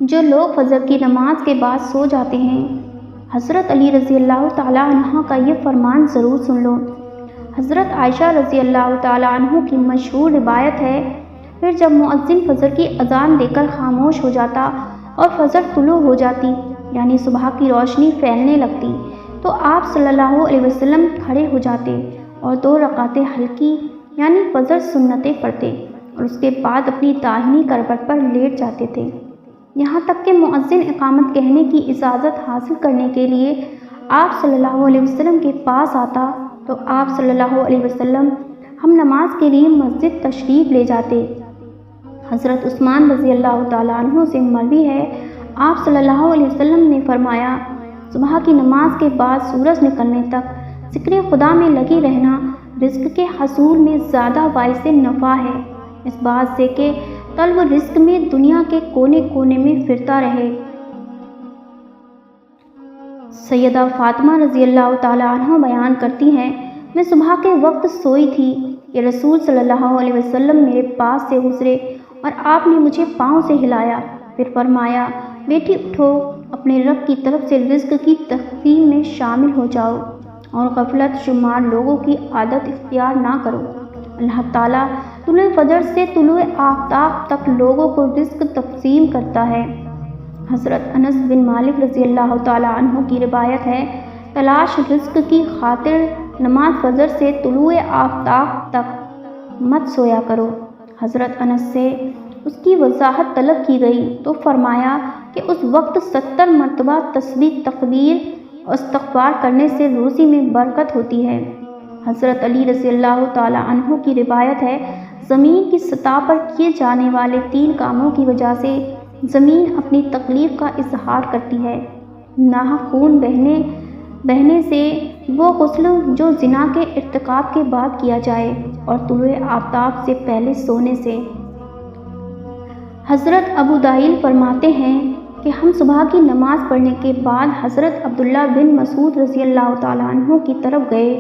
جو لوگ فجر کی نماز کے بعد سو جاتے ہیں، حضرت علی رضی اللہ تعالیٰ عنہ کا یہ فرمان ضرور سن لو۔ حضرت عائشہ رضی اللہ تعالیٰ عنہ کی مشہور روایت ہے، پھر جب مؤذن فجر کی اذان دے کر خاموش ہو جاتا اور فجر طلوع ہو جاتی، یعنی صبح کی روشنی پھیلنے لگتی، تو آپ صلی اللہ علیہ وسلم کھڑے ہو جاتے اور 2 رکعتیں ہلکی یعنی فجر سنتیں پڑھتے اور اس کے بعد اپنی داہنی کروٹ پر لیٹ جاتے تھے، یہاں تک کہ مؤذن اقامت کہنے کی اجازت حاصل کرنے کے لیے آپ صلی اللہ علیہ وسلم کے پاس آتا تو آپ صلی اللہ علیہ وسلم ہم نماز کے لیے مسجد تشریف لے جاتے۔ حضرت عثمان رضی اللہ تعالیٰ عنہ سے مروی ہے، آپ صلی اللہ علیہ وسلم نے فرمایا، صبح کی نماز کے بعد سورج نکلنے تک ذکر خدا میں لگی رہنا رزق کے حصول میں زیادہ باعث نفع ہے، اس بات سے کہ طلب رزق میں دنیا کے کونے کونے میں پھرتا رہے۔ سیدہ فاطمہ رضی اللہ تعالیٰ عنہ بیان کرتی ہیں، میں صبح کے وقت سوئی تھی کہ رسول صلی اللہ علیہ وسلم میرے پاس سے گزرے اور آپ نے مجھے پاؤں سے ہلایا، پھر فرمایا، بیٹی اٹھو، اپنے رب کی طرف سے رزق کی تقسیم میں شامل ہو جاؤ اور غفلت شمار لوگوں کی عادت اختیار نہ کرو۔ اللہ تعالیٰ طلوع فجر سے طلوع آفتاب تک لوگوں کو رزق تقسیم کرتا ہے۔ حضرت انس بن مالک رضی اللہ تعالیٰ عنہ کی روایت ہے، تلاش رزق کی خاطر نماز فجر سے طلوع آفتاب تک مت سویا کرو۔ حضرت انس سے اس کی وضاحت طلب کی گئی تو فرمایا کہ اس وقت 70 مرتبہ تسبیح، تکبیر اور استغفار کرنے سے روزی میں برکت ہوتی ہے۔ حضرت علی رضی اللہ تعالیٰ عنہ کی روایت ہے، زمین کی سطح پر کیے جانے والے 3 کاموں کی وجہ سے زمین اپنی تکلیف کا اظہار کرتی ہے، ناحق خون بہنے سے وہ غسل جو زنا کے ارتکاب کے بعد کیا جائے اور طلوع آفتاب سے پہلے سونے سے۔ حضرت ابو دائل فرماتے ہیں کہ ہم صبح کی نماز پڑھنے کے بعد حضرت عبداللہ بن مسعود رضی اللہ تعالیٰ عنہ کی طرف گئے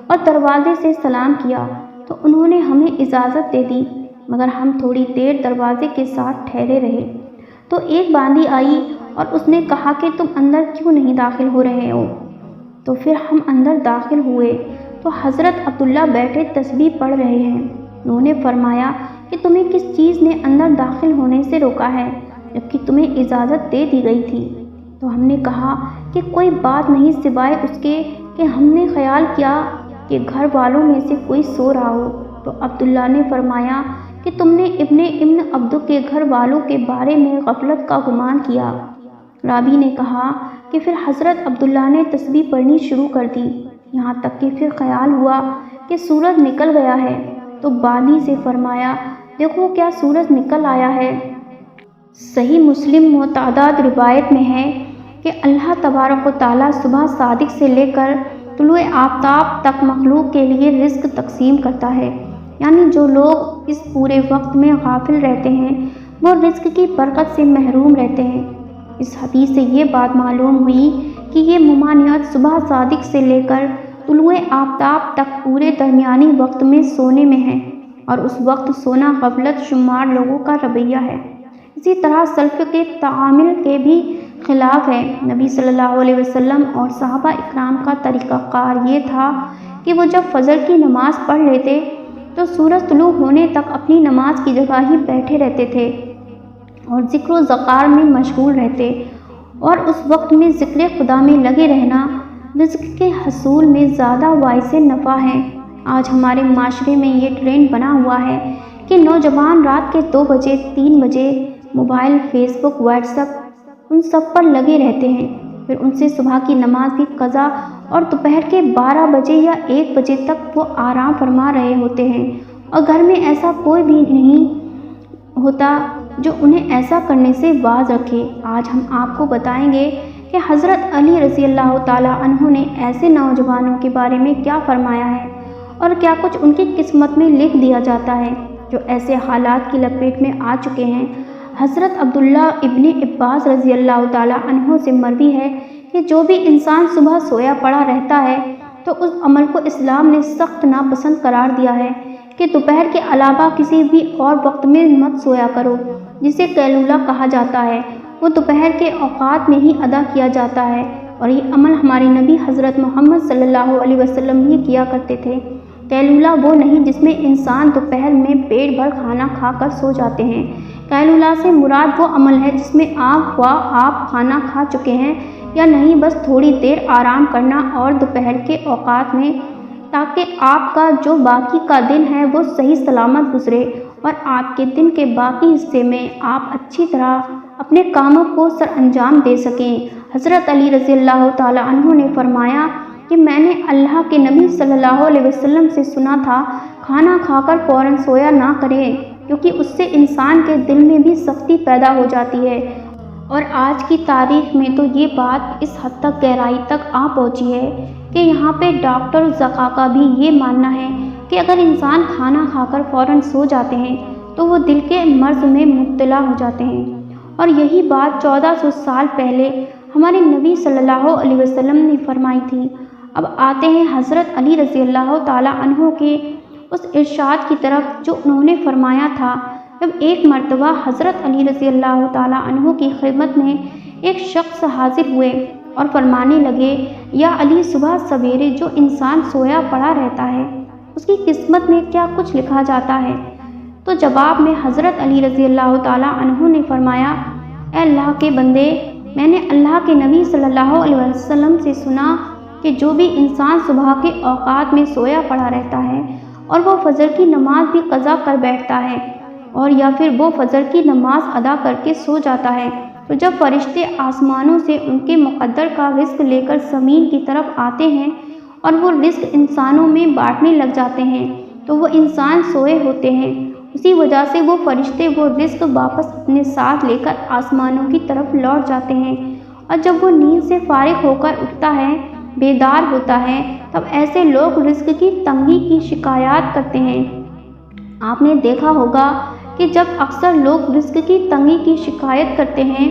اور دروازے سے سلام کیا تو انہوں نے ہمیں اجازت دے دی، مگر ہم تھوڑی دیر دروازے کے ساتھ ٹھہرے رہے تو ایک باندی آئی اور اس نے کہا کہ تم اندر کیوں نہیں داخل ہو رہے ہو؟ تو پھر ہم اندر داخل ہوئے تو حضرت عبداللہ بیٹھے تسبیح پڑھ رہے ہیں۔ انہوں نے فرمایا کہ تمہیں کس چیز نے اندر داخل ہونے سے روکا ہے جبکہ تمہیں اجازت دے دی گئی تھی؟ تو ہم نے کہا کہ کوئی بات نہیں سوائے اس کے کہ ہم نے خیال کیا کہ گھر والوں میں سے کوئی سو رہا ہو۔ تو عبداللہ نے فرمایا کہ تم نے ابن عبدو کے گھر والوں کے بارے میں غفلت کا گمان کیا۔ راوی نے کہا کہ پھر حضرت عبداللہ نے تسبیح پڑھنی شروع کر دی، یہاں تک کہ پھر خیال ہوا کہ سورج نکل گیا ہے تو باندی سے فرمایا، دیکھو کیا سورج نکل آیا ہے۔ صحیح مسلم متعدد روایت میں ہے کہ اللہ تبارک و تعالیٰ صبح صادق سے لے کر طلوع آفتاب تک مخلوق کے لیے رزق تقسیم کرتا ہے، یعنی جو لوگ اس پورے وقت میں غافل رہتے ہیں وہ رزق کی برکت سے محروم رہتے ہیں۔ اس حدیث سے یہ بات معلوم ہوئی کہ یہ ممانعت صبح صادق سے لے کر طلوع آفتاب تک پورے درمیانی وقت میں سونے میں ہے، اور اس وقت سونا غفلت شمار لوگوں کا رویہ ہے۔ اسی طرح سلف کے تعامل کے بھی خلاف ہے۔ نبی صلی اللہ علیہ وسلم اور صحابہ اکرام کا طریقہ کار یہ تھا کہ وہ جب فجر کی نماز پڑھ لیتے تو سورج طلوع ہونے تک اپنی نماز کی جگہ ہی بیٹھے رہتے تھے اور ذکر و ذکار میں مشغول رہتے، اور اس وقت میں ذکر خدا میں لگے رہنا رزق کے حصول میں زیادہ باعث نفع ہے۔ آج ہمارے معاشرے میں یہ ٹرینڈ بنا ہوا ہے کہ نوجوان رات کے 2 بجے 3 بجے موبائل، فیس بک، واٹس ایپ ان سب پر لگے رہتے ہیں، پھر ان سے صبح کی نماز بھی قضا اور دوپہر کے 12 بجے یا 1 بجے تک وہ آرام فرما رہے ہوتے ہیں، اور گھر میں ایسا کوئی بھی نہیں ہوتا جو انہیں ایسا کرنے سے باز رکھے۔ آج ہم آپ کو بتائیں گے کہ حضرت علی رضی اللہ تعالیٰ عنہ نے ایسے نوجوانوں کے بارے میں کیا فرمایا ہے اور کیا کچھ ان کی قسمت میں لکھ دیا جاتا ہے جو ایسے حالات کی لپیٹ میں آ چکے ہیں۔ حضرت عبداللہ ابن عباس رضی اللہ تعالیٰ عنہ سے مروی ہے کہ جو بھی انسان صبح سویا پڑا رہتا ہے تو اس عمل کو اسلام نے سخت ناپسند قرار دیا ہے کہ دوپہر کے علاوہ کسی بھی اور وقت میں مت سویا کرو، جسے قیلولہ کہا جاتا ہے، وہ دوپہر کے اوقات میں ہی ادا کیا جاتا ہے، اور یہ عمل ہمارے نبی حضرت محمد صلی اللہ علیہ وسلم ہی کیا کرتے تھے۔ قیلولہ وہ نہیں جس میں انسان دوپہر میں پیٹ بھر کھانا کھا کر سو جاتے ہیں۔ قیلولہ سے مراد وہ عمل ہے جس میں آپ کھانا کھا چکے ہیں یا نہیں، بس تھوڑی دیر آرام کرنا اور دوپہر کے اوقات میں، تاکہ آپ کا جو باقی کا دن ہے وہ صحیح سلامت گزرے اور آپ کے دن کے باقی حصے میں آپ اچھی طرح اپنے کاموں کو سر انجام دے سکیں۔ حضرت علی رضی اللہ تعالیٰ عنہ نے فرمایا کہ میں نے اللہ کے نبی صلی اللہ علیہ وسلم سے سنا تھا، کھانا کھا کر فوراً سویا نہ کریں، کیونکہ اس سے انسان کے دل میں بھی سختی پیدا ہو جاتی ہے۔ اور آج کی تاریخ میں تو یہ بات اس حد تک گہرائی تک آ پہنچی ہے کہ یہاں پہ ڈاکٹر زکا کا بھی یہ ماننا ہے کہ اگر انسان کھانا کھا کر فوراً سو جاتے ہیں تو وہ دل کے مرض میں مبتلا ہو جاتے ہیں۔ اور یہی بات 1400 سال پہلے ہمارے نبی صلی اللہ علیہ وسلم نے فرمائی تھی۔ اب آتے ہیں حضرت علی رضی اللہ تعالیٰ عنہ کے اس ارشاد کی طرف جو انہوں نے فرمایا تھا، جب ایک مرتبہ حضرت علی رضی اللہ تعالیٰ عنہ کی خدمت میں ایک شخص حاضر ہوئے اور فرمانے لگے، یا علی، صبح سویرے جو انسان سویا پڑا رہتا ہے اس کی قسمت میں کیا کچھ لکھا جاتا ہے؟ تو جواب میں حضرت علی رضی اللہ تعالیٰ عنہ نے فرمایا، اے اللہ کے بندے، میں نے اللہ کے نبی صلی اللہ علیہ وسلم سے سنا کہ جو بھی انسان صبح کے اوقات میں سویا پڑا رہتا ہے اور وہ فجر کی نماز بھی قضا کر بیٹھتا ہے، اور یا پھر وہ فجر کی نماز ادا کر کے سو جاتا ہے، تو جب فرشتے آسمانوں سے ان کے مقدر کا رزق لے کر زمین کی طرف آتے ہیں اور وہ رزق انسانوں میں بانٹنے لگ جاتے ہیں تو وہ انسان سوئے ہوتے ہیں، اسی وجہ سے وہ فرشتے وہ رزق واپس اپنے ساتھ لے کر آسمانوں کی طرف لوٹ جاتے ہیں، اور جب وہ نیند سے فارغ ہو کر اٹھتا ہے، بیدار ہوتا ہے، تب ایسے لوگ رزق کی تنگی کی شکایات کرتے ہیں۔ آپ نے دیکھا ہوگا کہ جب اکثر لوگ رزق کی تنگی کی شکایت کرتے ہیں،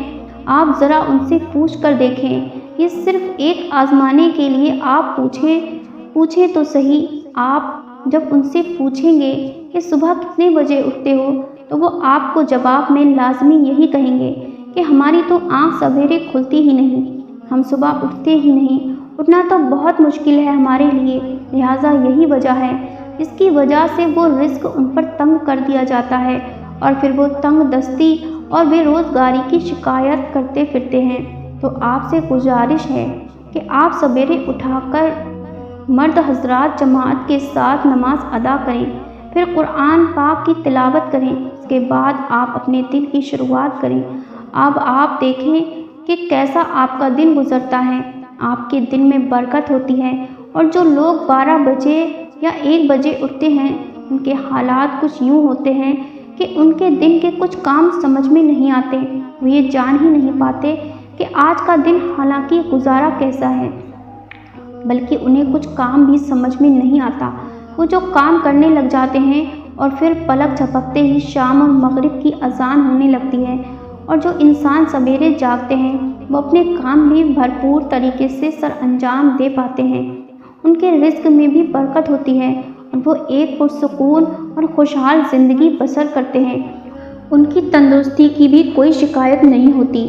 آپ ذرا ان سے پوچھ کر دیکھیں، یہ صرف ایک آزمانے کے لیے آپ پوچھیں تو صحیح، آپ جب ان سے پوچھیں گے کہ صبح کتنے بجے اٹھتے ہو تو وہ آپ کو جواب میں لازمی یہی کہیں گے کہ ہماری تو آنکھ سویرے کھلتی ہی نہیں، ہم صبح اٹھتے ہی نہیں، اٹھنا تو بہت مشکل ہے ہمارے لیے، لہٰذا یہی وجہ ہے جس کی وجہ سے وہ رزق ان پر تنگ کر دیا جاتا ہے، اور پھر وہ تنگ دستی اور بے روزگاری کی شکایت کرتے پھرتے ہیں۔ تو آپ سے گزارش ہے کہ آپ سویرے اٹھا کر مرد حضرات جماعت کے ساتھ نماز ادا کریں، پھر قرآن پاک کی تلاوت کریں، اس کے بعد آپ اپنے دن کی شروعات کریں۔ اب آپ دیکھیں کہ کیسا آپ کا دن گزرتا ہے، آپ کے دن میں برکت ہوتی ہے، اور جو لوگ 12 بجے یا 1 بجے اٹھتے ہیں ان کے حالات کچھ یوں ہوتے ہیں کہ ان کے دن کے کچھ کام سمجھ میں نہیں آتے، وہ یہ جان ہی نہیں پاتے کہ آج کا دن حالانکہ گزارا کیسا ہے، بلکہ انہیں کچھ کام بھی سمجھ میں نہیں آتا، وہ جو کام کرنے لگ جاتے ہیں اور پھر پلک جھپکتے ہی شام اور مغرب کی اذان ہونے لگتی ہے، اور جو انسان سویرے جاگتے ہیں وہ اپنے کام بھی بھرپور طریقے سے سر انجام دے پاتے ہیں، ان کے رزق میں بھی برکت ہوتی ہے اور وہ ایک پرسکون اور خوشحال زندگی بسر کرتے ہیں، ان کی تندرستی کی بھی کوئی شکایت نہیں ہوتی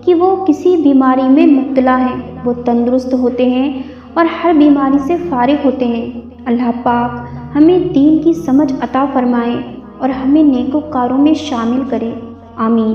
کہ وہ کسی بیماری میں مبتلا ہیں، وہ تندرست ہوتے ہیں اور ہر بیماری سے فارغ ہوتے ہیں۔ اللہ پاک ہمیں دین کی سمجھ عطا فرمائے اور ہمیں نیکوکاروں میں شامل کرے، آمین۔